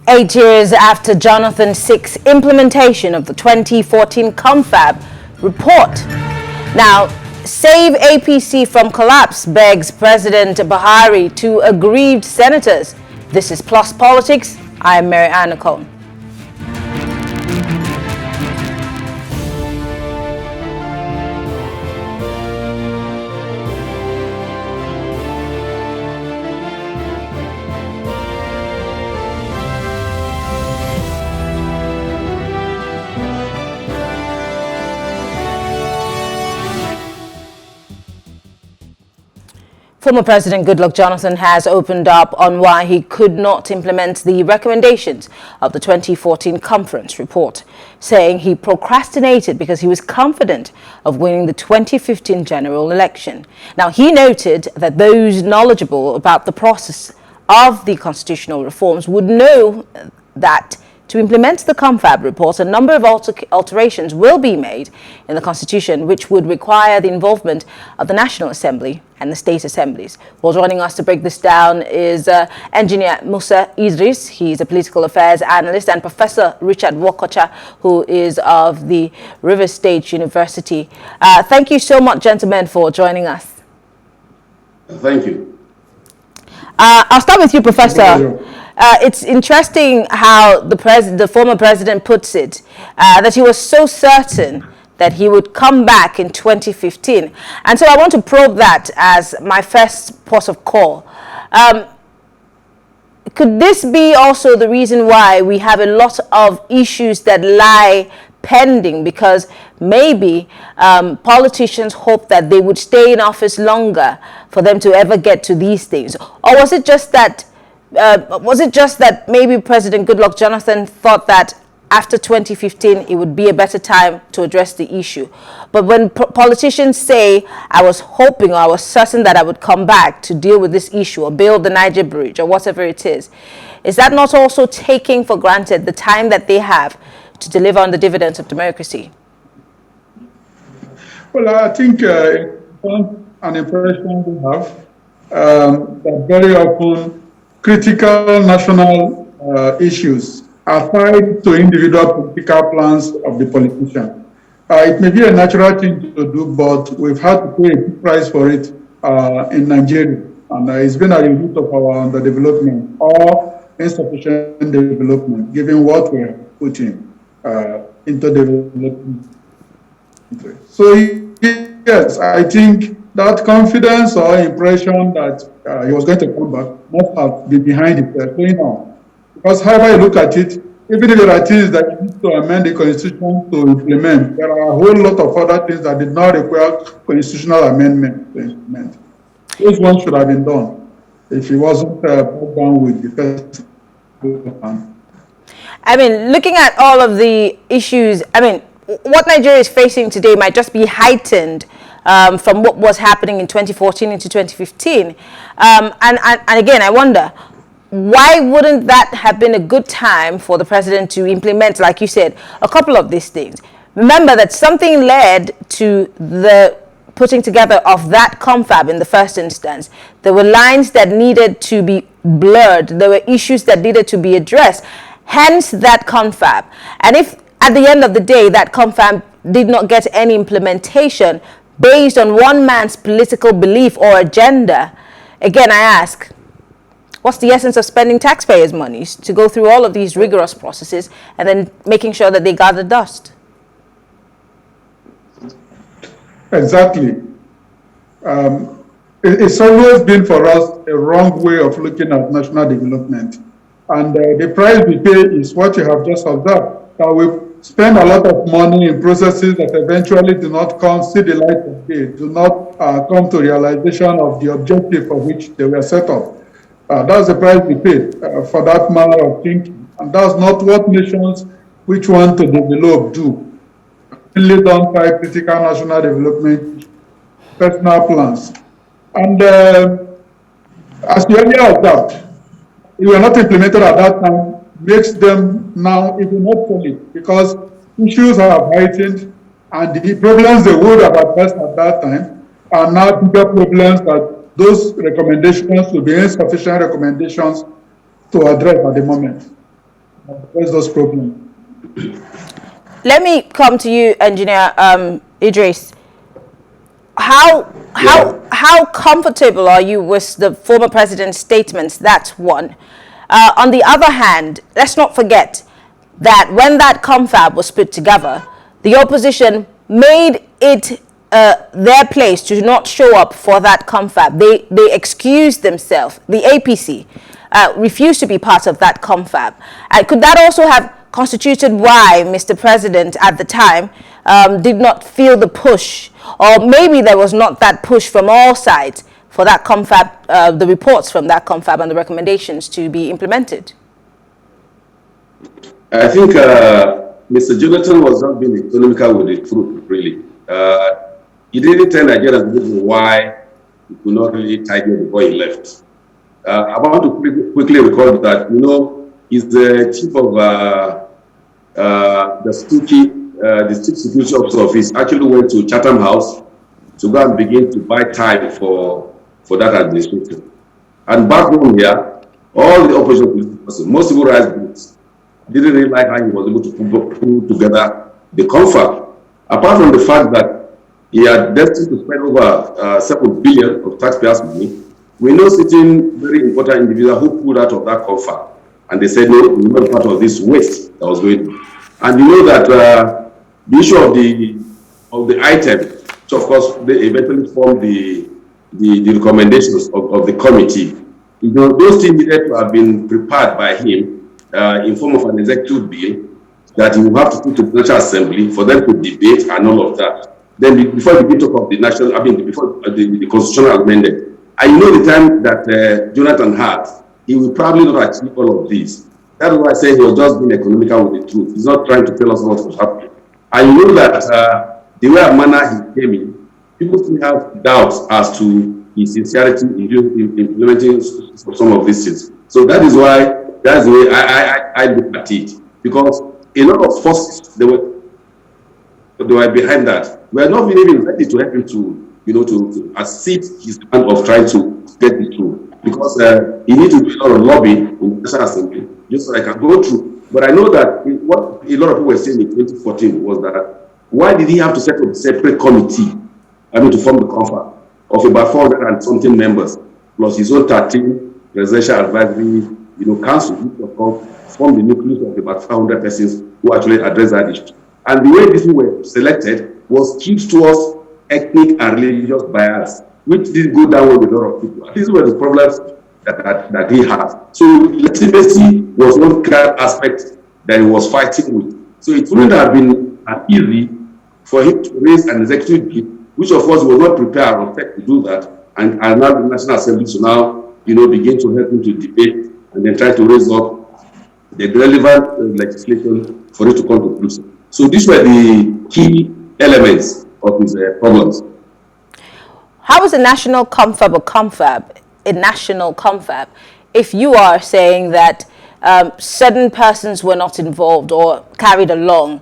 8 years after Jonathan seeks implementation of the 2014 Confab report. Now, save APC from collapse, begs President Buhari to aggrieved senators. This is Plus Politics. I am Mary Ann Nicole. Former President Goodluck Jonathan has opened up on why he could not implement the recommendations of the 2014 conference report, saying he procrastinated because he was confident of winning the 2015 general election. Now, he noted that those knowledgeable about the process of the constitutional reforms would know that to implement the Confab report, a number of alterations will be made in the Constitution, which would require the involvement of the National Assembly and the state assemblies. Well, joining us to break this down is engineer Musa Idris. He's a political affairs analyst, and Professor Ritchard Wokocha, who is of the Rivers State University. Thank you so much, gentlemen, for joining us. Thank you. I'll start with you, Professor. It's interesting how the former president puts it, that he was so certain that he would come back in 2015. And so I want to probe that as my first port of call. Could this be also the reason why we have a lot of issues that lie pending, because maybe politicians hope that they would stay in office longer for them to ever get to these things? Or was it just that maybe President Goodluck Jonathan thought that after 2015 it would be a better time to address the issue? But when politicians say, I was hoping or I was certain that I would come back to deal with this issue or build the Niger Bridge or whatever it is that not also taking for granted the time that they have to deliver on the dividends of democracy? Well, I think an impression we have that very often critical national issues are tied to individual political plans of the politician. It may be a natural thing to do, but we've had to pay a big price for it in Nigeria. And it's been a result of our underdevelopment or insufficient development, given what we're putting into development. So, yes, I think that confidence or impression that he was going to come back must have been behind it going on. Because however you look at it, even if there are things that you need to amend the Constitution to implement, there are a whole lot of other things that did not require constitutional amendment to implement. Those ones should have been done if he wasn't put down with the first plan. I mean, looking at all of the issues, I mean, what Nigeria is facing today might just be heightened from what was happening in 2014 into 2015. And again, I wonder, why wouldn't that have been a good time for the president to implement, like you said, a couple of these things? Remember that something led to the putting together of that confab in the first instance. There were lines that needed to be blurred. There were issues that needed to be addressed. Hence that confab. And if at the end of the day that confab did not get any implementation based on one man's political belief or agenda, again I ask, what's the essence of spending taxpayers' monies to go through all of these rigorous processes and then making sure that they gather dust? Exactly. It's always been for us a wrong way of looking at national development. And the price we pay is what you have just observed. That we spend a lot of money in processes that eventually do not see the light of day, do not come to realization of the objective for which they were set up. That's the price we pay for that manner of thinking. And that's not what nations which want to develop do. Only done by critical national development, personal plans. And as you earlier observed, they were not implemented at that time, makes them now even obsolete because issues have heightened and the problems they would have addressed at that time are now bigger problems that those recommendations will be insufficient recommendations to address at the moment. address those problems. Let me come to you, Engineer Idris. How comfortable are you with the former president's statements? That's one. On the other hand, let's not forget that when that confab was put together, the opposition made it their place to not show up for that confab. They excused themselves. The APC refused to be part of that confab. Could that also have constituted why Mr. President at the time did not feel the push, or maybe there was not that push from all sides for that confab, the reports from that confab and the recommendations to be implemented? I think Mr. Jonathan was not being economical with the truth, really. He didn't tell Nigeria the reason why he could not really tidy up before he left. I want to quickly recall that, you know, he's the chief of the Chief Security Office actually went to Chatham House to go and begin to buy time for that administration. And back home here, all the opposition political, most civil rights groups didn't really like how he was able to pull together the confab. Apart from the fact that he had destined to spend over 7 billion of taxpayers' money, we know certain very important individuals who pulled out of that confab, and they said, no, we're not part of this waste that was going on. And you know that the issue of the item, so of course they eventually formed the recommendations of the committee. You know, those things needed to have been prepared by him in form of an executive bill that he will have to put to the National Assembly for them to debate and all of that. Then before we talk of the national, before the constitutional amendment, I know the time that Jonathan had, he will probably not achieve all of this. That's why I say he was just being economical with the truth. He's not trying to tell us what was happening. I know that the way and manner he came in, people still have doubts as to his sincerity in implementing some of these things. So that's the way I look at it. Because a lot of forces they were behind that. We are not even ready to help him to assist his plan of trying to get it through. Because he needs to do a lot of lobbying in the National Assembly, just so I can go through. But I know that what a lot of people were saying in 2014 was that why did he have to set up a separate committee, to form the confab of about 400 and something members, plus his own 13 presidential advisory, council, which of course formed the nucleus of about 500 persons who actually addressed that issue. And the way these were selected was skewed towards ethnic and religious bias, which didn't go down with a lot of people. These were the problems that he had. So legitimacy was one clear aspect that he was fighting with. So it wouldn't have been easy for him to raise an executive bill, which of course was not prepared or to do that, and allow the National Assembly to now, begin to help him to debate and then try to raise up the relevant legislation for it to come to fruition. So these were the key elements of his problems. How is a national confab a national confab if you are saying that certain persons were not involved or carried along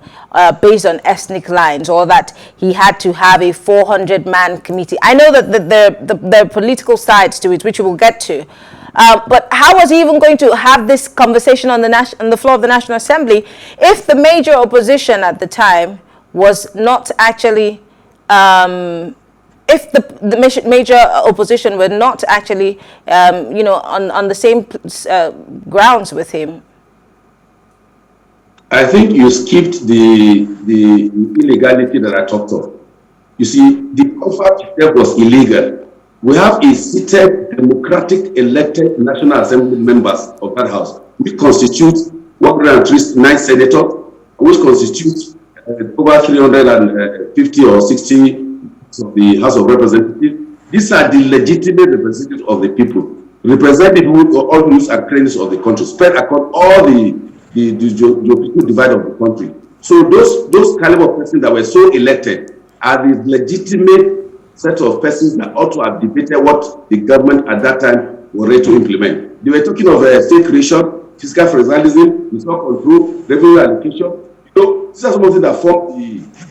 based on ethnic lines, or that he had to have a 400-man committee? I know that there are political sides to it, which we will get to. But how was he even going to have this conversation on the floor of the National Assembly if the major opposition at the time was not actually, if the major opposition were not actually, on the same grounds with him? I think you skipped the illegality that I talked of. You see, the confab itself was illegal. We have a seated, democratic, elected National Assembly members of that house, which constitutes 109 senators, which constitutes over 350 or 60 of the House of Representatives. These are the legitimate representatives of the people, representing all news and credits of the country, spread across all the geographical divide of the country. So those caliber of persons that were so elected are the legitimate set of persons that ought to have debated what the government at that time were ready to implement. They were talking of state creation, fiscal federalism, resource control, revenue allocation. These are some of the things that form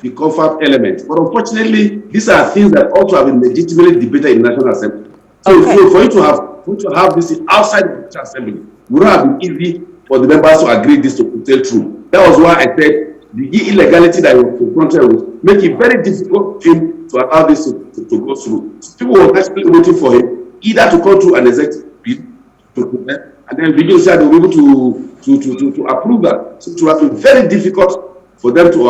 the confab element. But unfortunately, these are things that ought to have been legitimately debated in the National Assembly. So, for you to have this outside the National Assembly would not have been easy for the members to agree this to sail through. That was why I said the illegality that he was confronted with make it very difficult for him to allow this to go through. So people were actually waiting for him either to come through an executive bill and then begin to say they were able to approve that. So it would have been very difficult for them to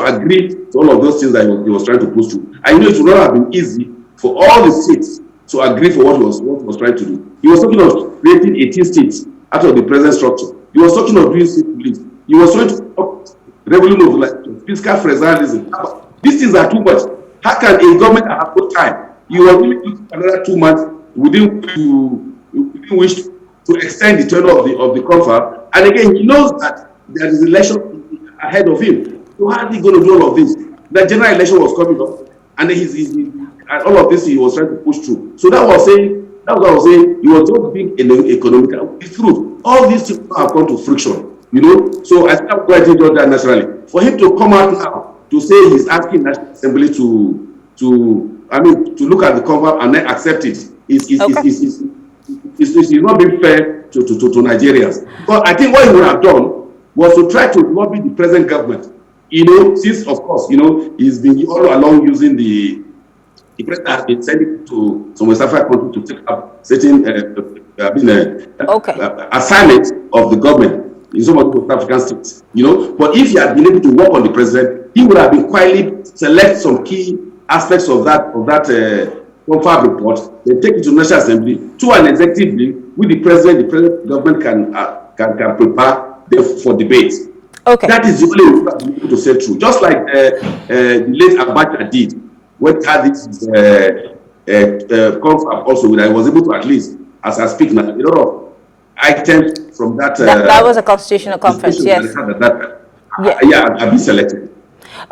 agree to all of those things that he was trying to push through. I know it would not have been easy for all the states to agree for what he was trying to do. He was talking of creating 18 states out of the present structure. He was talking of doing state police. He was trying to talk revenue of like fiscal federalism. These things are too much. How can a government have no time? You are willing to another 2 months within which to extend the tenure of the Confab. And again, he knows that there is election ahead of him. So how are he going to do all of this? The general election was coming up, and and all of this he was trying to push through. So that was what I was saying. He was just being economical. It's true. All these things have come to friction. So I think I'm quite enjoying that naturally. For him to come out now to say he's asking National Assembly to look at the Confab and then accept it is not being fair to Nigerians. But I think what he would have done was to try to lobby the present government. Since of course, he's been all along using the president has been sending to some West African countries to take up certain assignments of the government in some of the West African states. But if he had been able to work on the president, he would have been quietly select some key aspects of that Confab report, then take it to National Assembly to an executive bill with the president government can prepare for debate. Okay. That is the only way to say true. Just like the late Aduche did, when he had this Confab also, that I was able to at least, as I speak now, a lot of items from that. That was a constitutional conference, yes. I've been selected.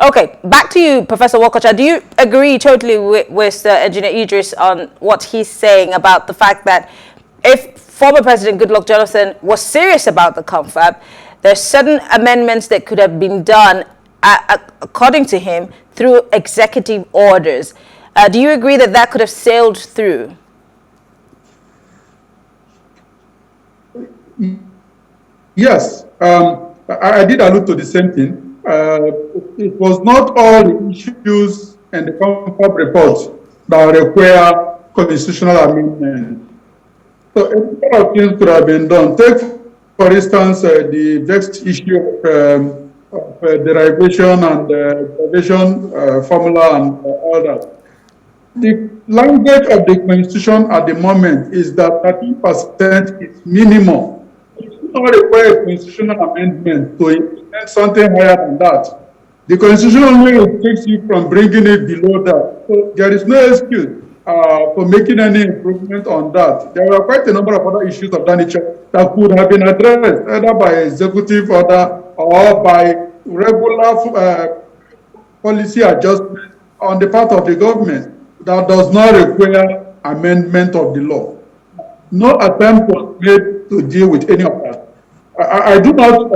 Okay, back to you, Professor Wokocha. Do you agree totally with Engineer Idris on what he's saying about the fact that if former President Goodluck Jonathan was serious about the Confab, there's certain amendments that could have been done, according to him, through executive orders? Do you agree that that could have sailed through? Yes, I did allude to the same thing. It was not all the issues and the Confab report that require constitutional amendment. So a lot of things could have been done. Take, for instance, the vexed issue of derivation and derivation formula and all that. The language of the Constitution at the moment is that 30% is minimum. It does not require a constitutional amendment to implement something higher than that. The Constitution only restricts you from bringing it below that. So there is no excuse for making any improvement on that. There are quite a number of other issues of that nature that could have been addressed either by executive order or by regular policy adjustment on the part of the government that does not require amendment of the law. No attempt was made to deal with any of that. I do not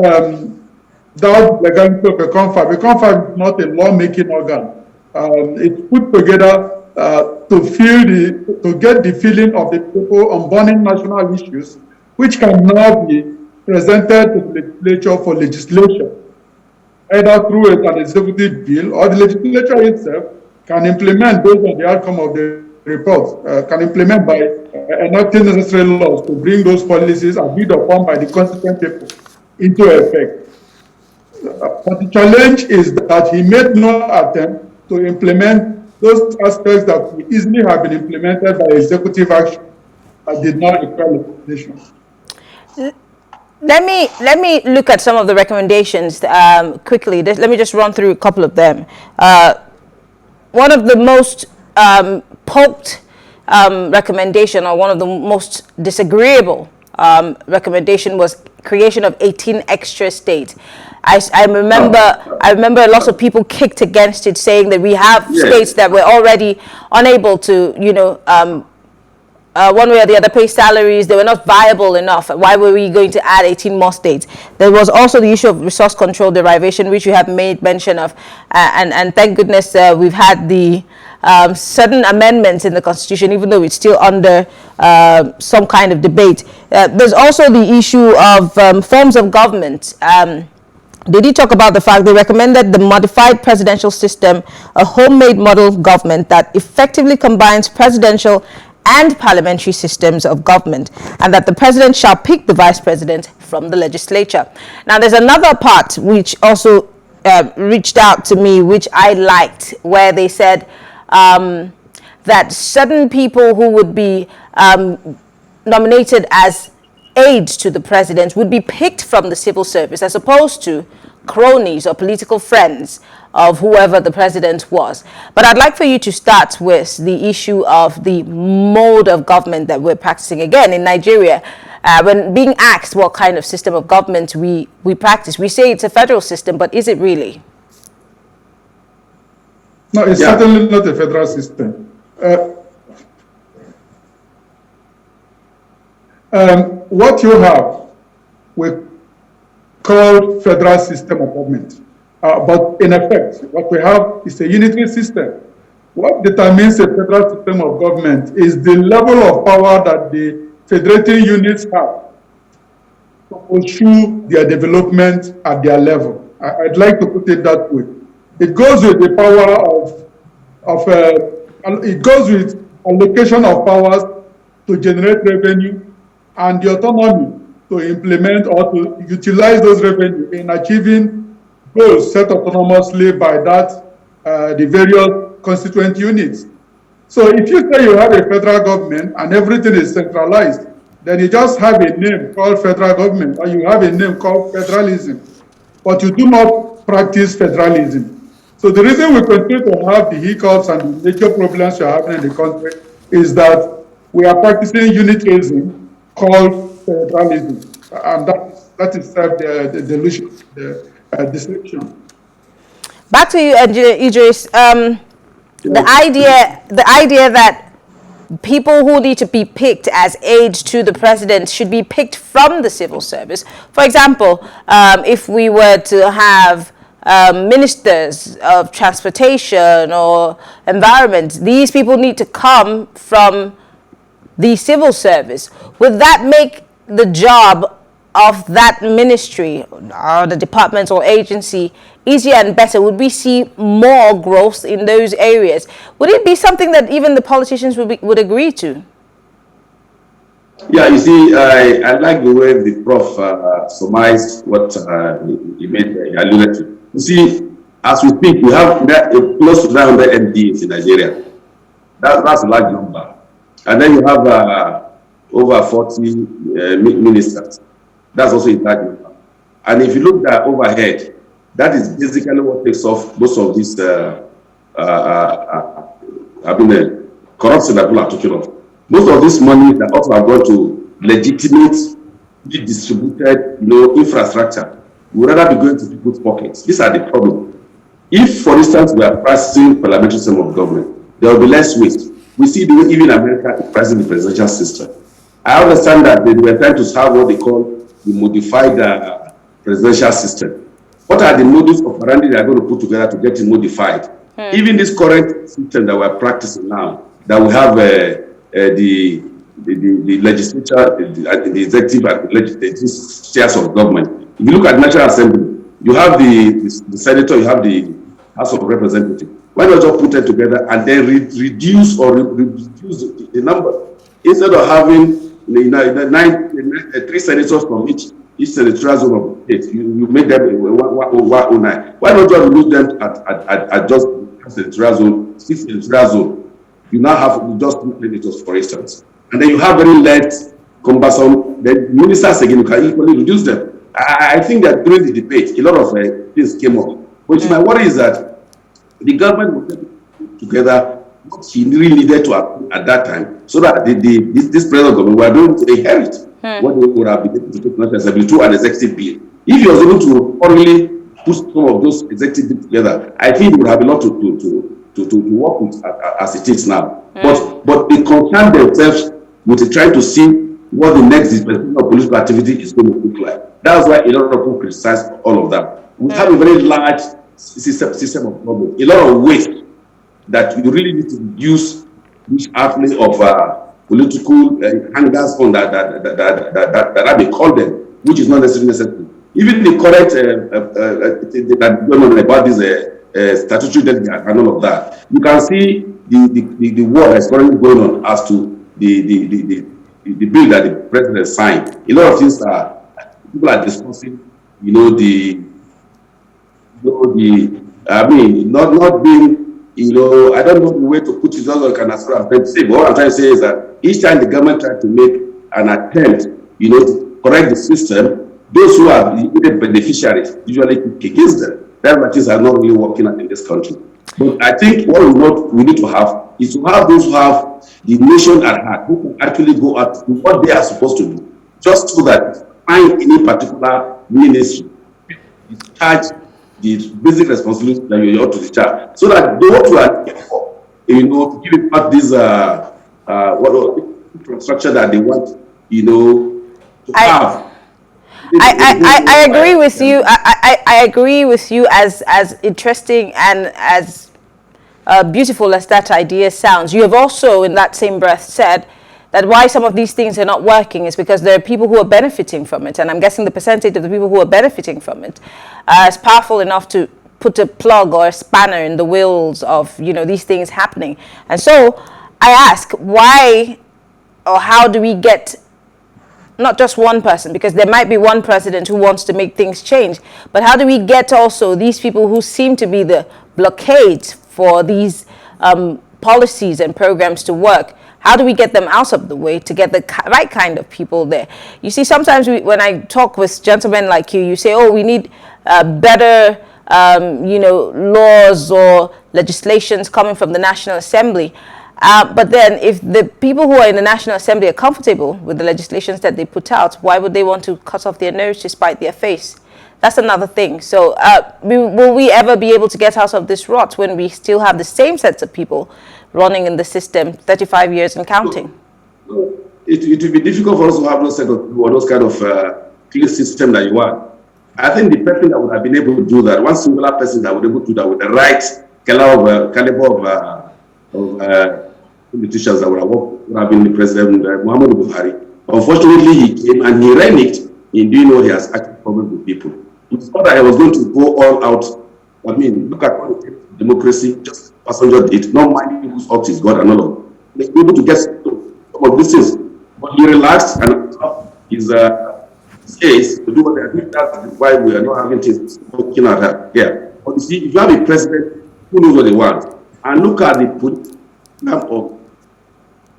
doubt the legality of a Confab. A Confab is not a lawmaking organ. It's put together to get the feeling of the people on burning national issues, which can now be presented to the legislature for legislation, either through an executive bill or the legislature itself can implement based on the outcome of the report, can implement by enacting necessary laws to bring those policies agreed upon by the constituent people into effect. But the challenge is that he made no attempt to implement those aspects that could easily have been implemented by executive action that did not require legislation. Let me look at some of the recommendations quickly. Let me just run through a couple of them. One of the most poked recommendation, or one of the most disagreeable recommendation, was creation of 18 extra states. I remember lots of people kicked against it, saying that we have states that were already unable to, one way or the other, pay salaries. They were not viable enough. Why were we going to add 18 more states? There was also the issue of resource control derivation, which you have made mention of. And thank goodness we've had the certain amendments in the Constitution, even though it's still under some kind of debate. There's also the issue of forms of government. They did talk about the fact they recommended the modified presidential system, a homemade model of government that effectively combines presidential and parliamentary systems of government, and that the president shall pick the vice president from the legislature. Now, there's another part which also reached out to me, which I liked, where they said that certain people who would be nominated as aides to the president would be picked from the civil service, as opposed to cronies or political friends of whoever the president was. But I'd like for you to start with the issue of the mode of government that we're practicing. Again, in Nigeria, when being asked what kind of system of government we practice, we say it's a federal system, but is it really? No, it's certainly not a federal system. What you have, we call federal system of government. But in effect, what we have is a unitary system. What determines a federal system of government is the level of power that the federating units have to pursue their development at their level. I'd like to put it that way. It goes with the power it goes with allocation of powers to generate revenue and the autonomy to implement or to utilize those revenue in achieving goals set autonomously by the various constituent units. So if you say you have a federal government and everything is centralized, then you just have a name called federal government, or you have a name called federalism, but you do not practice federalism. So the reason we continue to have the hiccups and the major problems we are having in the country is that we are practicing unitarism called federalism, and that is the delusion, the deception. Back to you, Idris. The idea that people who need to be picked as aides to the president should be picked from the civil service. For example, if we were to have ministers of transportation or environment, these people need to come from the civil service. Would that make the job of that ministry or the department or agency easier and better? Would we see more growth in those areas? Would it be something that even the politicians would agree to? Yeah, you see, I like the way the Prof summarized what he alluded to. You see, as we speak, we have close to 900 MDs in Nigeria. That's a large number. And then you have over 40 ministers. That's also a large number. And if you look at overhead, that is basically what takes off most of this corruption that people are talking of. Most of this money that also are going to legitimate, distributed, infrastructure would rather be going to people's pockets. These are the problems. If, for instance, we are practicing parliamentary system of government, there will be less waste. We see the way even America is practicing the presidential system. I understand that they were trying to have what they call the modified presidential system. What are the modus operandi they are going to put together to get it modified? Even this current system that we're practicing now, that we have the legislature, the executive, and the legislative chairs of government. If you look at the National Assembly, you have the senator, you have the House of Representatives. Why not just put them together and then reduce the number? Instead of having 3 senators from each senatorial zone of the state, you make them 109. Why not just remove them at just senatorial zone, 6 senatorial zone? You now have just 2 senators, for instance. And then you have very less cumbersome, then ministers again, you can equally reduce them. I think that during the debate, a lot of things came up. But my worry is that the government will put together what he really needed to at that time, so that this present government were able to inherit what they would have been able to take National Assembly through an executive bill. If he was able to thoroughly put some of those executive bills together, I think we would have a lot to work with as it is now. But they concern themselves with trying to see what the next dispensation of political activity is going to look like. That's why a lot of people criticize all of that. We have a very large system of problems, a lot of waste. that you really need to reduce this outlay of political hangers on that I may call them, which is not necessarily necessary. Even the correct that about this statutory delegate and all of that, you can see the war that's currently going on as to the bill that the president signed. A lot of things are people are discussing, I mean, not being, I don't know the way to put it, also can as well as say, but what I'm trying to say is that each time the government tries to make an attempt, to correct the system, those who are the beneficiaries usually kick against them. That things are not really working out in this country. But I think what we need to have is to have those who have the nation at heart, who can actually go out to what they are supposed to do, just so that find any particular ministry, discharge the basic responsibility that you ought to discharge, so that those who are for, to give it back this infrastructure that they want, to have. I agree with you. I agree with you as interesting and as beautiful as that idea sounds. You have also, in that same breath, said that why some of these things are not working is because there are people who are benefiting from it. And I'm guessing the percentage of the people who are benefiting from it is powerful enough to put a plug or a spanner in the wheels of, these things happening. And so I ask, why or how do we get not just one person, because there might be one president who wants to make things change, but how do we get also these people who seem to be the blockades for these policies and programs to work? How do we get them out of the way to get the right kind of people there? You see, sometimes when I talk with gentlemen like you say, oh, we need better, laws or legislations coming from the National Assembly. But then if the people who are in the National Assembly are comfortable with the legislations that they put out, why would they want to cut off their nose to spite their face? That's another thing. So will we ever be able to get out of this rot when we still have the same sets of people running in the system 35 years and counting? It will be difficult for us to have those kind of clear system that you want. I think the person that would have been able to do that, one singular person that would be able to do that with the right caliber of politicians that would have been the President Muhammad Buhari. Unfortunately, he came and he reneged in doing what he has actually problems with people. He thought that he was going to go all out. I mean, look at what democracy, just passenger did, not minding whose ox is God and all of that. He was able to get some of these things. But he relaxed and his case to do what they are doing. That's why we are not having things working out here. Yeah. But you see, if you have a president who knows what they want, and look at the program of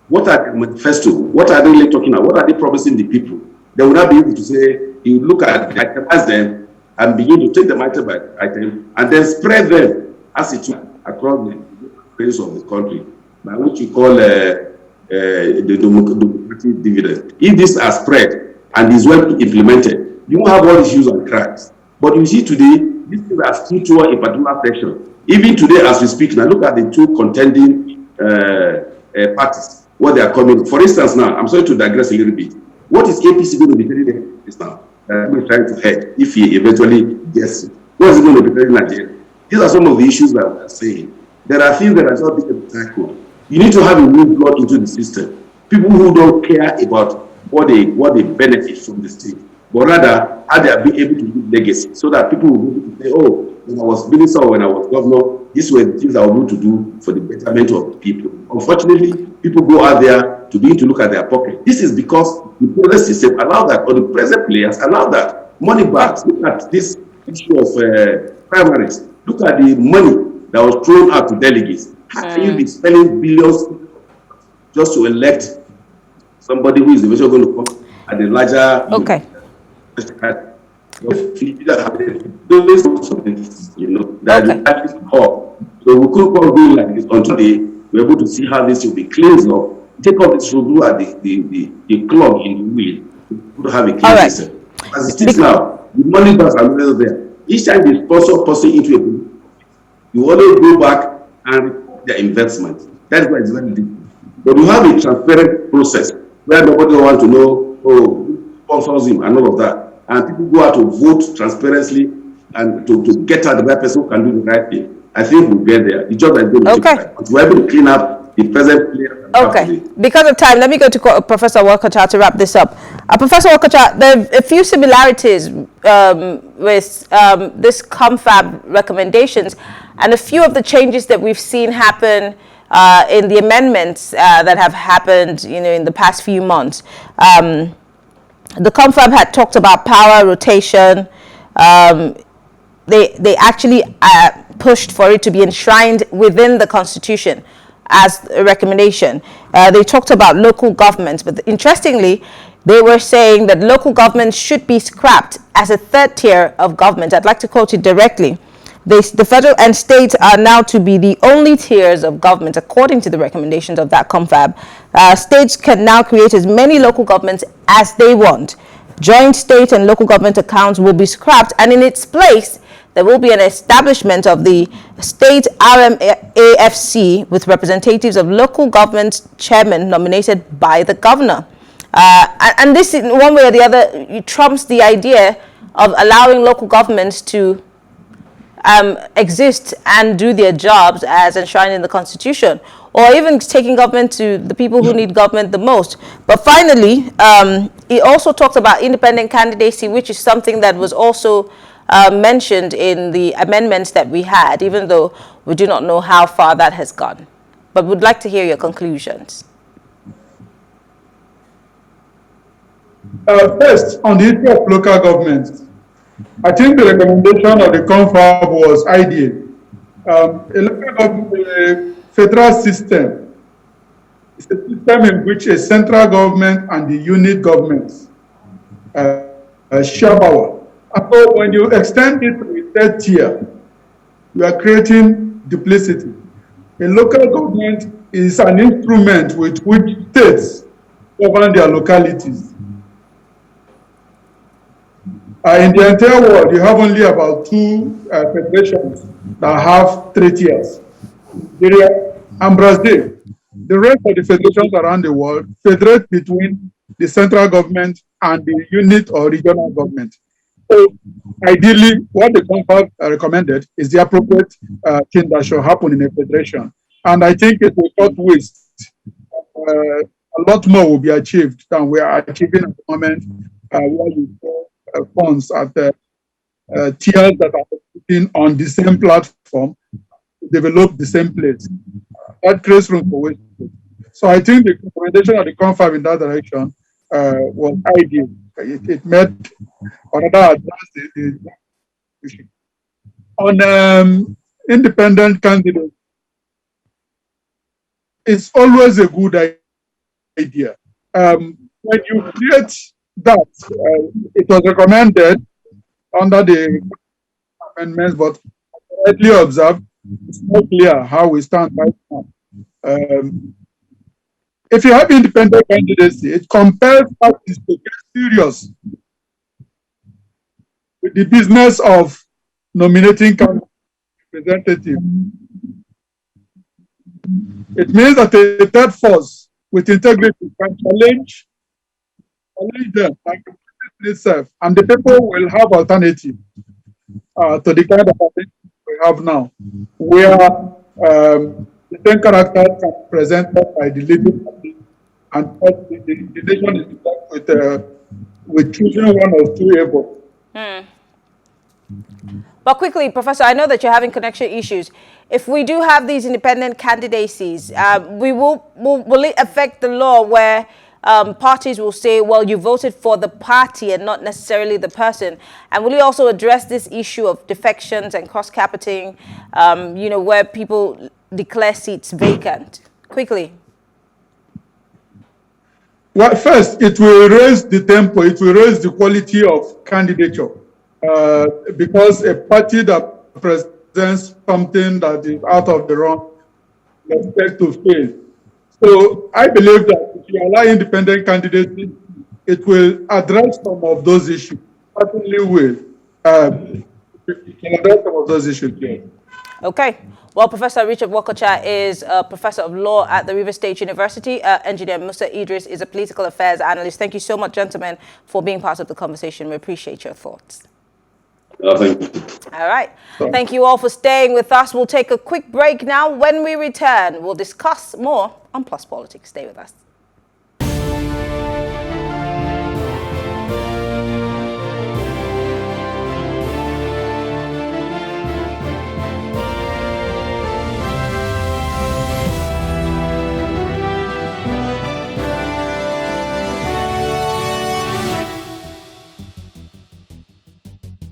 what are the manifesto, what are they really talking about, what are they promising the people? They will not be able to say, you look at itemize them and begin to take them item by item and then spread them as it were across the place of the country, by what you call the democratic dividend. If these are spread and is well implemented, you won't have all issues and cracks. But you see today, these things are still toward a particular section. Even today, as we speak now, look at the two contending parties, what they are coming. For instance, now, I'm sorry to digress a little bit. What is APC going to be telling them this now? We're trying to head if he eventually gets it. What is he going to be telling Nigeria? These are some of the issues that we are saying. There are things that are not being tackled. You need to have a new blood into the system. People who don't care about what they benefit from the state, but rather how they are being able to leave legacy, so that people will be able to say, oh, when I was minister or when I was governor, these were the things I was able to do for the betterment of the people. Unfortunately, people go out there to begin to look at their pocket. This is because the present system allowed that, or the present players allowed that. Money bags. Look at this issue of primaries. Look at the money that was thrown out to delegates. How can you be spending billions just to elect somebody who is eventually going to come at the larger? Okay. That is all. So we could go do like this until we're able to see how this will be cleansed up. Take off this rule at the clog in the wheel to have a clean system. As it is now, the money does are not there. Each time they sponsor person into a group, you always go back and report their investment. That's why it's very difficult. But you have a transparent process where nobody wants to know, who sponsors him and all of that. And people go out to vote transparently and to get out the right person who can do the right thing. I think we'll get there. It's just like going to Okay. take time. But we're able to clean up the present players. Okay. Because of time, let me go to Professor Wokocha to wrap this up. Professor Wokocha, there are a few similarities with this Confab recommendations and a few of the changes that we've seen happen in the amendments that have happened, in the past few months. The Confab had talked about power rotation. They actually pushed for it to be enshrined within the Constitution as a recommendation. They talked about local governments, but interestingly, they were saying that local governments should be scrapped as a third tier of government. I'd like to quote it directly. The federal and states are now to be the only tiers of government, according to the recommendations of that Confab. States can now create as many local governments as they want. Joint state and local government accounts will be scrapped, and in its place, there will be an establishment of the state RMAFC with representatives of local government chairmen nominated by the governor. And this, in one way or the other, trumps the idea of allowing local governments to exist and do their jobs as enshrined in the Constitution, or even taking government to the people who need government the most. But finally, it also talks about independent candidacy, which is something that was also mentioned in the amendments that we had, even though we do not know how far that has gone. But would like to hear your conclusions. First, on the issue of local governments, I think the recommendation of the Confab was ideal. A local government, a federal system, is a system in which a central government and the unit governments share power. And so when you extend it to a third tier, you are creating duplicity. A local government is an instrument with which states govern their localities. In the entire world, you have only about 2 federations that have 3 tiers, Nigeria and Brazil. The rest of the federations around the world federate between the central government and the unit or regional government. So, ideally, what the Confab recommended is the appropriate thing that should happen in a federation. And I think it will cut waste. A lot more will be achieved than we are achieving at the moment, where you funds at the tiers that are sitting on the same platform to develop the same place. That creates room for waste. So I think the recommendation of the Confab in that direction was ideal. It met or rather advanced the issue. On independent candidates, it's always a good idea. When you create that, it was recommended under the amendments, but rightly observed, it's not clear how we stand right now. If you have independent candidacy, it compels parties to get serious with the business of nominating representatives. It means that a third force with integrity can challenge them like itself, and the people will have alternative to the kind of alternative we have now, where the same characters are presented by the leading party, and the nation is left with choosing one or two able. But quickly, Professor, I know that you're having connection issues. If we do have these independent candidacies, will it affect the law where parties will say, well, you voted for the party and not necessarily the person? And will you also address this issue of defections and cross-capiting, where people declare seats vacant? Quickly. Well, first, it will raise the tempo, it will raise the quality of candidature, because a party that presents something that is out of the run is expected to fail. So I believe that if you allow independent candidacy, it will address some of those issues. Certainly will. It can address some of those issues. Yeah. Okay. Well, Professor Ritchard Wokocha is a professor of law at the Rivers State University. Engineer Musa Idris is a political affairs analyst. Thank you so much, gentlemen, for being part of the conversation. We appreciate your thoughts. Thank you. All right. Thank you all for staying with us. We'll take a quick break now. When we return, we'll discuss more on Plus Politics. Stay with us.